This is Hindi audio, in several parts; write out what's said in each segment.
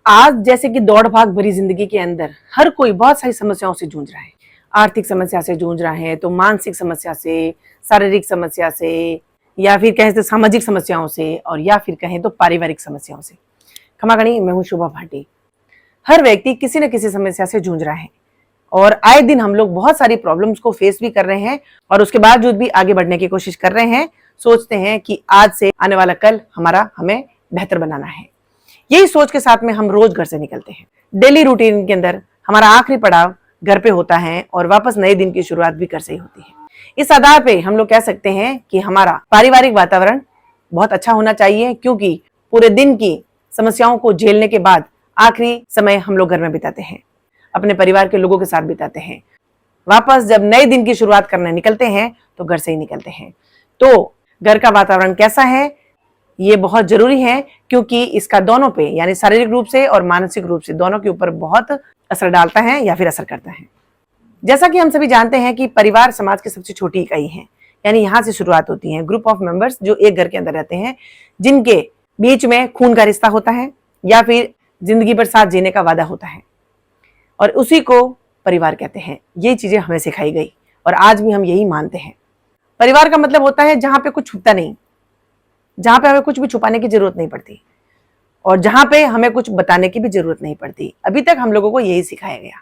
आज जैसे कि दौड़ भाग भरी जिंदगी के अंदर हर कोई बहुत सारी समस्याओं से जूझ रहा है। आर्थिक समस्या से जूझ रहा है, तो मानसिक समस्या से, शारीरिक समस्या से, या फिर कहें तो सामाजिक समस्याओं से, और या फिर कहें तो पारिवारिक समस्याओं से। क्षमा करें, मैं हूं शुभा भाटी। हर व्यक्ति किसी न किसी समस्या से जूझ रहा है और आए दिन हम लोग बहुत सारी प्रॉब्लम्स को फेस भी कर रहे हैं और उसके बावजूद भी आगे बढ़ने की कोशिश कर रहे हैं। सोचते हैं कि आज से आने वाला कल हमें बेहतर बनाना है। यही सोच के साथ में हम रोज घर से निकलते हैं। डेली रूटीन के अंदर हमारा आखिरी पड़ाव घर पे होता है और वापस नए दिन की शुरुआत भी घर से ही होती है। इस आधार पे हम लोग कह सकते हैं कि हमारा पारिवारिक वातावरण बहुत अच्छा होना चाहिए, क्योंकि पूरे दिन की समस्याओं को झेलने के बाद आखिरी समय हम लोग घर में बिताते हैं, अपने परिवार के लोगों के साथ बिताते हैं। वापस जब नए दिन की शुरुआत करने निकलते हैं तो घर से ही निकलते हैं। तो घर का वातावरण कैसा है ये बहुत जरूरी है, क्योंकि इसका दोनों पे यानी शारीरिक रूप से और मानसिक रूप से दोनों के ऊपर बहुत असर डालता है या फिर असर करता है। जैसा कि हम सभी जानते हैं कि परिवार समाज की सबसे छोटी इकाई है, यानी यहाँ से शुरुआत होती है। ग्रुप ऑफ मेंबर्स जो एक घर के अंदर रहते हैं, जिनके बीच में खून का रिश्ता होता है या फिर जिंदगी भर साथ जीने का वादा होता है, और उसी को परिवार कहते हैं। ये चीजें हमें सिखाई गई और आज भी हम यही मानते हैं। परिवार का मतलब होता है जहां पे कुछ छुपता नहीं, जहां पे हमें कुछ भी छुपाने की जरूरत नहीं पड़ती और जहां पे हमें कुछ बताने की भी जरूरत नहीं पड़ती। अभी तक हम लोगों को यही सिखाया गया,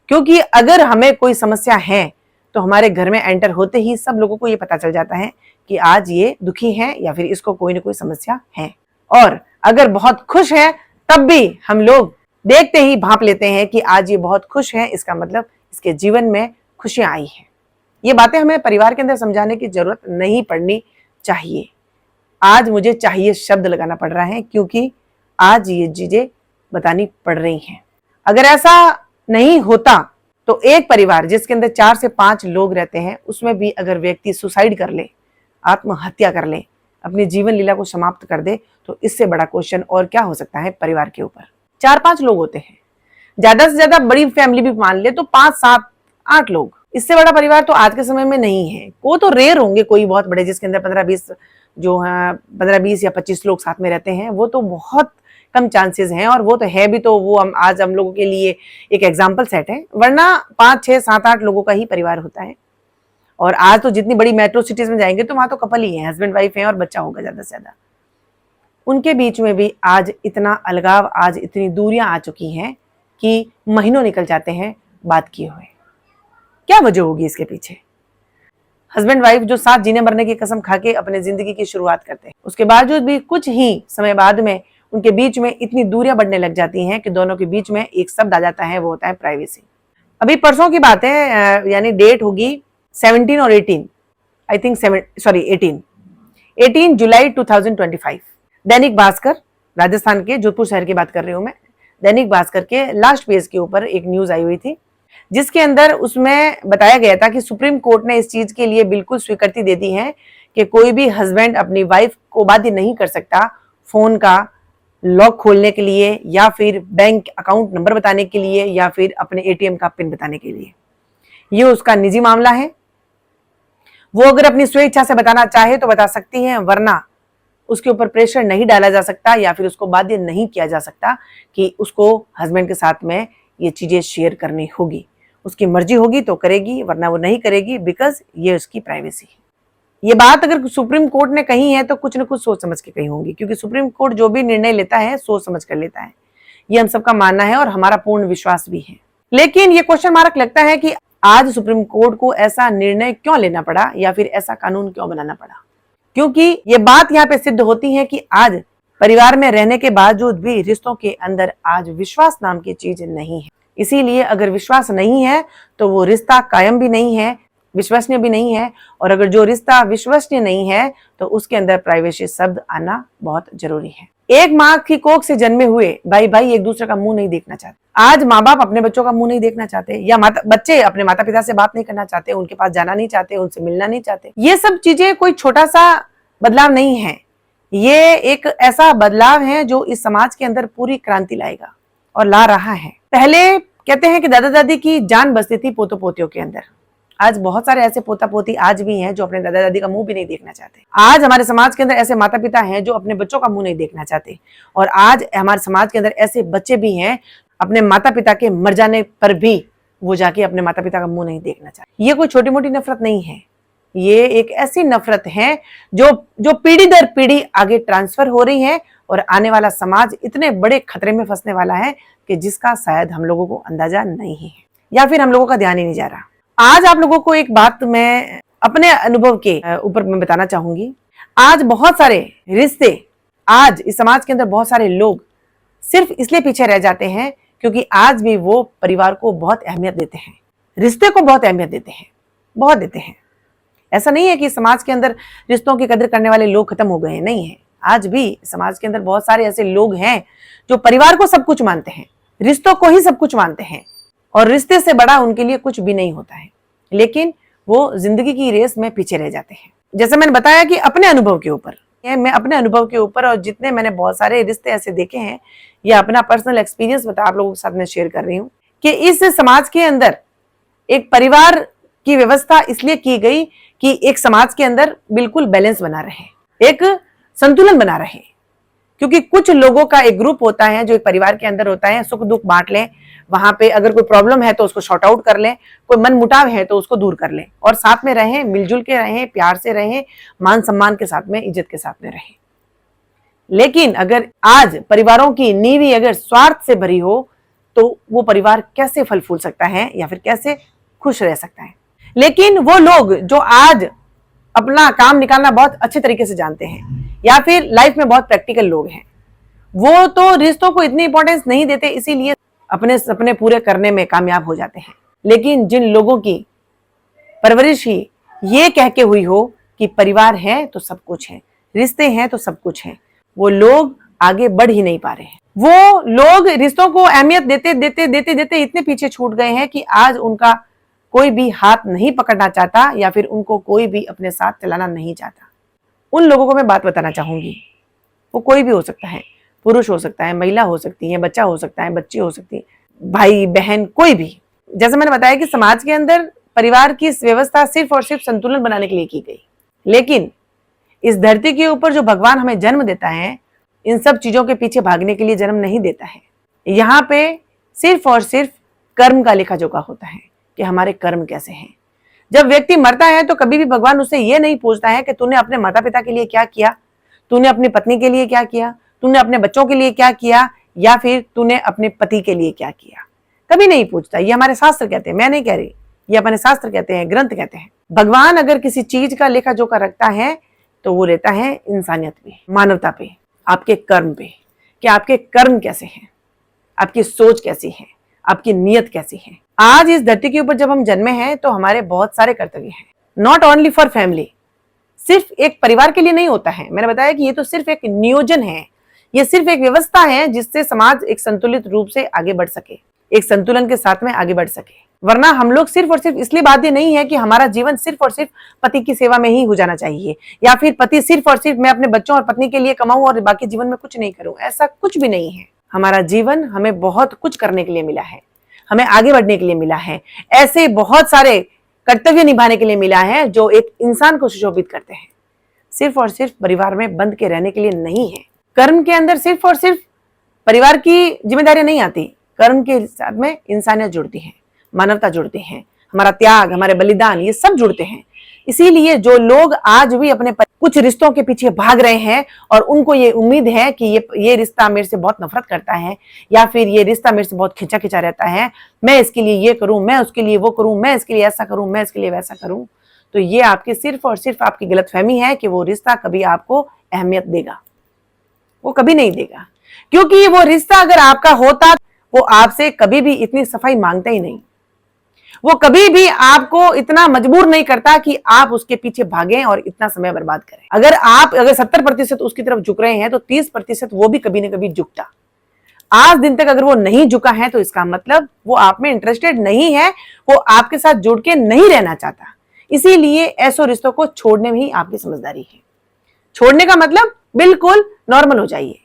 क्योंकि अगर हमें कोई समस्या है तो हमारे घर में एंटर होते ही सब लोगों को ये पता चल जाता है कि आज ये दुखी है या फिर इसको कोई ना कोई समस्या है। और अगर बहुत खुश है तब भी हम लोग देखते ही भांप लेते हैं कि आज ये बहुत खुश है, इसका मतलब इसके जीवन में खुशियां आई हैं। ये बातें हमें परिवार के अंदर समझाने की जरूरत नहीं पड़नी चाहिए। आज मुझे चाहिए शब्द लगाना पड़ रहा है, क्योंकि आज ये चीजें बतानी पड़ रही हैं। अगर ऐसा नहीं होता तो एक परिवार जिसके अंदर 4 से 5 लोग रहते हैं, उसमें भी अगर व्यक्ति सुसाइड कर ले, आत्महत्या कर ले, अपनी जीवन लीला को समाप्त कर दे, तो इससे बड़ा क्वेश्चन और क्या हो सकता है परिवार के ऊपर। 4-5 लोग होते हैं, ज्यादा से ज्यादा बड़ी फैमिली भी मान ले तो 5-7-8 लोग। इससे बड़ा परिवार तो आज के समय में नहीं है। वो तो रेयर होंगे कोई बहुत बड़े जिसके अंदर 15-20 जो है 15-20 या 25 लोग साथ में रहते हैं, वो तो बहुत कम चांसेस हैं। और वो तो है भी तो वो आज हम लोगों के लिए एक एग्जाम्पल सेट है, वरना 5-6-7-8 लोगों का ही परिवार होता है। और आज तो जितनी बड़ी मेट्रो सिटीज में जाएंगे तो वहां तो कपल ही है, हस्बैंड वाइफ है और बच्चा होगा ज्यादा से ज्यादा। उनके बीच में भी आज इतना अलगाव, आज इतनी दूरियां आ चुकी हैं कि महीनों निकल जाते हैं बात किए हुए। क्या वजह होगी इसके पीछे? हस्बैंड वाइफ जो साथ जीने मरने की कसम खा के अपने जिंदगी की शुरुआत करते हैं, उसके बावजूद भी कुछ ही समय बाद में उनके बीच में इतनी दूरियां बढ़ने लग जाती हैं कि दोनों के बीच में एक शब्द आ जाता है, वो होता है प्राइवेसी। अभी परसों की बात है, यानी डेट होगी 17 और 18, आई थिंक 18 जुलाई 2025। दैनिक भास्कर, राजस्थान के जोधपुर शहर की बात कर रही हूं मैं। दैनिक भास्कर के लास्ट पेज के ऊपर एक न्यूज आई हुई थी, जिसके अंदर उसमें बताया गया था कि सुप्रीम कोर्ट ने इस चीज के लिए बिल्कुल स्वीकृति दे दी है कि कोई भी हस्बैंड अपनी वाइफ को बाध्य नहीं कर सकता फोन का लॉक खोलने के लिए, या फिर बैंक अकाउंट नंबर बताने के लिए, या फिर अपने एटीएम का पिन बताने के लिए। ये उसका निजी मामला है। वो अगर अपनी स्वेच्छा से बताना चाहे तो बता सकती है, वरना उसके ऊपर प्रेशर नहीं डाला जा सकता या फिर उसको बाध्य नहीं किया जा सकता कि उसको हस्बैंड के साथ में ये चीजें शेयर करनी होगी। उसकी मर्जी होगी तो करेगी, वरना वो नहीं करेगी, बिकॉज ये उसकी प्राइवेसी है। ये बात अगर सुप्रीम कोर्ट ने कही है तो कुछ न कुछ सोच समझ के कही होंगी, क्योंकि सुप्रीम कोर्ट जो भी निर्णय लेता है सोच समझ कर लेता है। ये हम सबका मानना है और हमारा पूर्ण विश्वास भी है। लेकिन ये क्वेश्चन मार्क लगता है कि आज सुप्रीम कोर्ट को ऐसा निर्णय क्यों लेना पड़ा या फिर ऐसा कानून क्यों बनाना पड़ा, क्योंकि ये बात यहाँ पे सिद्ध होती है कि आज परिवार में रहने के बावजूद भी रिश्तों के अंदर आज विश्वास नाम की चीज नहीं है। इसीलिए अगर विश्वास नहीं है तो वो रिश्ता कायम भी नहीं है, विश्वसनीय भी नहीं है। और अगर जो रिश्ता विश्वसनीय नहीं है तो उसके अंदर प्राइवेसी शब्द आना बहुत जरूरी है। एक माँ की कोख से जन्मे हुए भाई एक दूसरे का मुंह नहीं देखना चाहते। आज माँ बाप अपने बच्चों का मुंह नहीं देखना चाहते, या बच्चे अपने माता पिता से बात नहीं करना चाहते, उनके पास जाना नहीं चाहते, उनसे मिलना नहीं चाहते। ये सब चीजें कोई छोटा सा बदलाव नहीं है, ये एक ऐसा बदलाव है जो इस समाज के अंदर पूरी क्रांति लाएगा और ला रहा है। पहले कहते हैं कि दादा दादी की जान बसती थी पोतों पोतियों के अंदर, आज बहुत सारे ऐसे पोता पोती आज भी हैं जो अपने दादा दादी का मुंह भी नहीं देखना चाहते। आज हमारे समाज के अंदर ऐसे माता पिता हैं जो अपने बच्चों का मुंह नहीं देखना चाहते। और आज हमारे समाज के अंदर ऐसे बच्चे भी हैं अपने माता पिता के मर जाने पर भी वो जाके अपने माता पिता का मुंह नहीं देखना चाहते। ये कोई छोटी मोटी नफरत नहीं है, ये एक ऐसी नफरत है जो पीढ़ी दर पीढ़ी आगे ट्रांसफर हो रही है और आने वाला समाज इतने बड़े खतरे में फंसने वाला है कि जिसका शायद हम लोगों को अंदाजा नहीं है या फिर हम लोगों का ध्यान ही नहीं जा रहा। आज आप लोगों को एक बात मैं अपने अनुभव के ऊपर मैं बताना चाहूंगी। आज बहुत सारे रिश्ते, आज इस समाज के अंदर बहुत सारे लोग सिर्फ इसलिए पीछे रह जाते हैं क्योंकि आज भी वो परिवार को बहुत अहमियत देते हैं, रिश्ते को बहुत अहमियत देते हैं, बहुत देते हैं। ऐसा नहीं है कि समाज के अंदर रिश्तों की कदर करने वाले लोग खत्म हो गए हैं, नहीं है। आज भी समाज के अंदर बहुत सारे ऐसे लोग हैं जो परिवार को सब कुछ मानते हैं, रिश्तों को ही सब कुछ मानते हैं और रिश्ते से बड़ा उनके लिए कुछ भी नहीं होता है, लेकिन वो जिंदगी की रेस में पीछे रह जाते हैं। जैसे मैंने बताया कि अपने अनुभव के ऊपर, मैं अपने अनुभव के ऊपर और जितने मैंने बहुत सारे रिश्ते ऐसे देखे हैं, या अपना पर्सनल एक्सपीरियंस बता आप लोगों के साथ में शेयर कर रही हूँ कि इस समाज के अंदर एक परिवार की व्यवस्था इसलिए की गई कि एक समाज के अंदर बिल्कुल बैलेंस बना रहे, एक संतुलन बना रहे। क्योंकि कुछ लोगों का एक ग्रुप होता है जो एक परिवार के अंदर होता है, सुख दुख बांट लें, वहां पे अगर कोई प्रॉब्लम है तो उसको शॉर्ट आउट कर लें, कोई मन मुटाव है तो उसको दूर कर लें और साथ में रहें, मिलजुल के रहें, प्यार से रहें, मान सम्मान के साथ में, इज्जत के साथ में रहें। लेकिन अगर आज परिवारों की नींव अगर स्वार्थ से भरी हो तो वो परिवार कैसे फल फूल सकता है या फिर कैसे खुश रह सकता है। लेकिन वो लोग जो आज अपना काम निकालना बहुत अच्छे तरीके से जानते हैं या फिर लाइफ में बहुत प्रैक्टिकल लोग हैं, वो तो रिश्तों को इतनी इंपॉर्टेंस नहीं देते, इसीलिए अपने सपने पूरे करने में कामयाब हो जाते हैं। लेकिन जिन लोगों की परवरिश ही ये कह के हुई हो कि परिवार है तो सब कुछ है, रिश्ते हैं तो सब कुछ है, वो लोग आगे बढ़ ही नहीं पा रहे हैं। वो लोग रिश्तों को अहमियत देते देते देते देते इतने पीछे छूट गए हैं कि आज उनका कोई भी हाथ नहीं पकड़ना चाहता या फिर उनको कोई भी अपने साथ चलाना नहीं चाहता। उन लोगों को मैं बात बताना चाहूंगी, वो कोई भी हो सकता है, पुरुष हो सकता है, महिला हो सकती है, बच्चा हो सकता है, बच्ची हो सकती है, भाई बहन, कोई भी। जैसे मैंने बताया कि समाज के अंदर परिवार की व्यवस्था सिर्फ और सिर्फ संतुलन बनाने के लिए की गई, लेकिन इस धरती के ऊपर जो भगवान हमें जन्म देता है, इन सब चीजों के पीछे भागने के लिए जन्म नहीं देता है। यहाँ पे सिर्फ और सिर्फ कर्म का लेखा जोखा होता है कि हमारे कर्म कैसे हैं। जब व्यक्ति मरता है तो कभी भी भगवान उससे ये नहीं पूछता है कि तूने अपने माता पिता के लिए क्या किया, तूने अपनी पत्नी के लिए क्या किया, तूने अपने बच्चों के लिए क्या किया, या फिर तूने अपने पति के लिए क्या किया। कभी नहीं पूछता। ये हमारे शास्त्र कहते हैं, मैं नहीं कह रही, ये अपने शास्त्र कहते हैं, ग्रंथ कहते हैं। भगवान अगर किसी चीज का लेखा जोखा रखता है तो वो रहता है इंसानियत पे, मानवता पे, आपके कर्म पे, कि आपके कर्म कैसे हैं, आपकी सोच कैसी है, आपकी नीयत कैसी है। आज इस धरती के ऊपर जब हम जन्मे हैं तो हमारे बहुत सारे कर्तव्य हैं, नॉट ओनली फॉर फैमिली। सिर्फ एक परिवार के लिए नहीं होता है, मैंने बताया कि ये तो सिर्फ एक नियोजन है, ये सिर्फ एक व्यवस्था है जिससे समाज एक संतुलित रूप से आगे बढ़ सके, एक संतुलन के साथ में आगे बढ़ सके। वरना हम लोग सिर्फ और सिर्फ इसलिए बाध्य नहीं है कि हमारा जीवन सिर्फ और सिर्फ पति की सेवा में ही हो जाना चाहिए, या फिर पति सिर्फ और सिर्फ मैं अपने बच्चों और पत्नी के लिए कमाऊं और बाकी जीवन में कुछ नहीं करूं। ऐसा कुछ भी नहीं है। हमारा जीवन हमें बहुत कुछ करने के लिए मिला है, हमें आगे बढ़ने के लिए मिला है, ऐसे बहुत सारे कर्तव्य निभाने के लिए मिला है जो एक इंसान को सुशोभित करते हैं। सिर्फ और सिर्फ परिवार में बंद के रहने के लिए नहीं है। कर्म के अंदर सिर्फ और सिर्फ परिवार की जिम्मेदारियां नहीं आती, कर्म के साथ में इंसानियत जुड़ती है, मानवता जुड़ती है, हमारा त्याग, हमारे बलिदान, ये सब जुड़ते हैं। इसीलिए जो लोग आज भी अपने कुछ रिश्तों के पीछे भाग रहे हैं और उनको ये उम्मीद है कि ये रिश्ता मेरे से बहुत नफरत करता है, या फिर ये रिश्ता मेरे से बहुत खिंचा खिंचा रहता है, मैं इसके लिए ये करूं, मैं उसके लिए वो करूं, मैं इसके लिए ऐसा करूं, मैं इसके लिए वैसा करूं, तो ये आपकी सिर्फ और सिर्फ आपकी गलतफहमी है कि वो रिश्ता कभी आपको अहमियत देगा। वो कभी नहीं देगा, क्योंकि वो रिश्ता अगर आपका होता वो आपसे कभी भी इतनी सफाई मांगता ही नहीं, वो कभी भी आपको इतना मजबूर नहीं करता कि आप उसके पीछे भागें और इतना समय बर्बाद करें। अगर 70% उसकी तरफ झुक रहे हैं तो 30% वो भी कभी न कभी झुकता। आज दिन तक अगर वो नहीं झुका है तो इसका मतलब वो आप में इंटरेस्टेड नहीं है, वो आपके साथ जुड़ के नहीं रहना चाहता। इसीलिए ऐसे रिश्तों को छोड़ने में ही आपकी समझदारी है। छोड़ने का मतलब बिल्कुल नॉर्मल हो जाइए।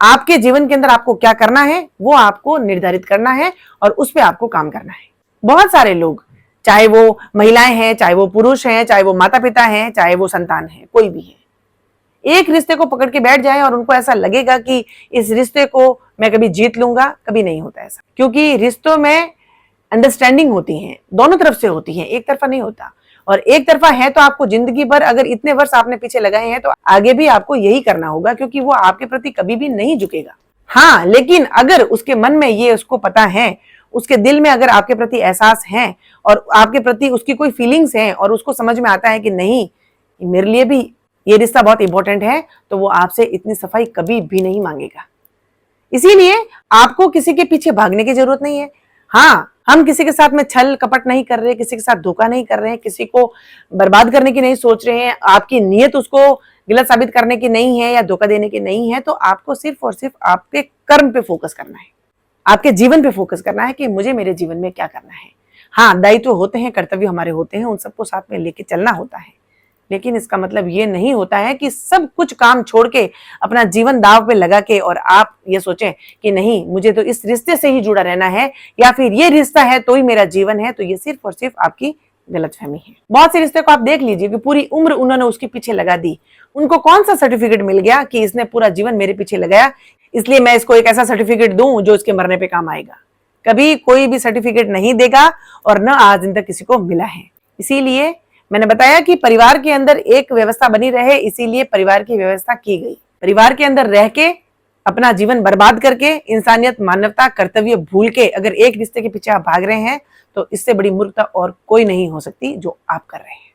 आपके जीवन के अंदर आपको क्या करना है वो आपको निर्धारित करना है और उस पर आपको काम करना है। बहुत सारे लोग चाहे वो महिलाएं हैं, चाहे वो पुरुष हैं, चाहे वो माता पिता हैं, चाहे वो संतान है, कोई भी है, एक रिश्ते को पकड़ के बैठ जाए और उनको ऐसा लगेगा कि इस रिश्ते को मैं कभी जीत लूंगा, कभी नहीं होता ऐसा। क्योंकि रिश्तों में अंडरस्टैंडिंग होती है, दोनों तरफ से होती है, एक तरफा नहीं होता। और एक तरफा है तो आपको जिंदगी भर, अगर इतने वर्ष आपने पीछे लगाए हैं तो आगे भी आपको यही करना होगा, क्योंकि वो आपके प्रति कभी भी नहीं झुकेगा। हाँ, लेकिन अगर उसके मन में ये उसको पता है, उसके दिल में अगर आपके प्रति एहसास है और आपके प्रति उसकी कोई फीलिंग्स हैं और उसको समझ में आता है कि नहीं, मेरे लिए भी ये रिश्ता बहुत इंपॉर्टेंट है, तो वो आपसे इतनी सफाई कभी भी नहीं मांगेगा। इसीलिए आपको किसी के पीछे भागने की जरूरत नहीं है। हाँ, हम किसी के साथ में छल कपट नहीं कर रहे, किसी के साथ धोखा नहीं कर रहे हैं, किसी को बर्बाद करने की नहीं सोच रहे हैं, आपकी नीयत उसको गलत साबित करने की नहीं है या धोखा देने की नहीं है। तो आपको सिर्फ और सिर्फ आपके कर्म पे फोकस करना है, आपके जीवन पे फोकस करना है कि मुझे मेरे जीवन में क्या करना है। हाँ, दायित्व होते हैं, कर्तव्य हमारे होते हैं, उन सबको साथ में लेके चलना होता है, लेकिन इसका मतलब ये नहीं होता है कि सब कुछ काम छोड़ के अपना जीवन दांव पे लगा के और आप ये सोचें कि नहीं, मुझे तो इस रिश्ते से ही जुड़ा रहना है या फिर ये रिश्ता है तो ही मेरा जीवन है। तो ये सिर्फ और सिर्फ आपकी गलतफहमी है। बहुत से रिश्ते को आप देख लीजिए कि पूरी उम्र उन्होंने उसके पीछे लगा दी, उनको कौन सा सर्टिफिकेट मिल गया कि इसने पूरा जीवन मेरे पीछे लगाया, इसलिए मैं इसको एक ऐसा सर्टिफिकेट दूं जो इसके मरने पे काम आएगा। कभी कोई भी सर्टिफिकेट नहीं देगा और न आज दिन तक किसी को मिला है। इसीलिए मैंने बताया कि परिवार के अंदर एक व्यवस्था बनी रहे, इसीलिए परिवार की व्यवस्था की गई। परिवार के अंदर रह के अपना जीवन बर्बाद करके, इंसानियत, मानवता, कर्तव्य भूल के अगर एक रिश्ते के पीछे आप भाग रहे हैं तो इससे बड़ी मूर्खता और कोई नहीं हो सकती जो आप कर रहे हैं।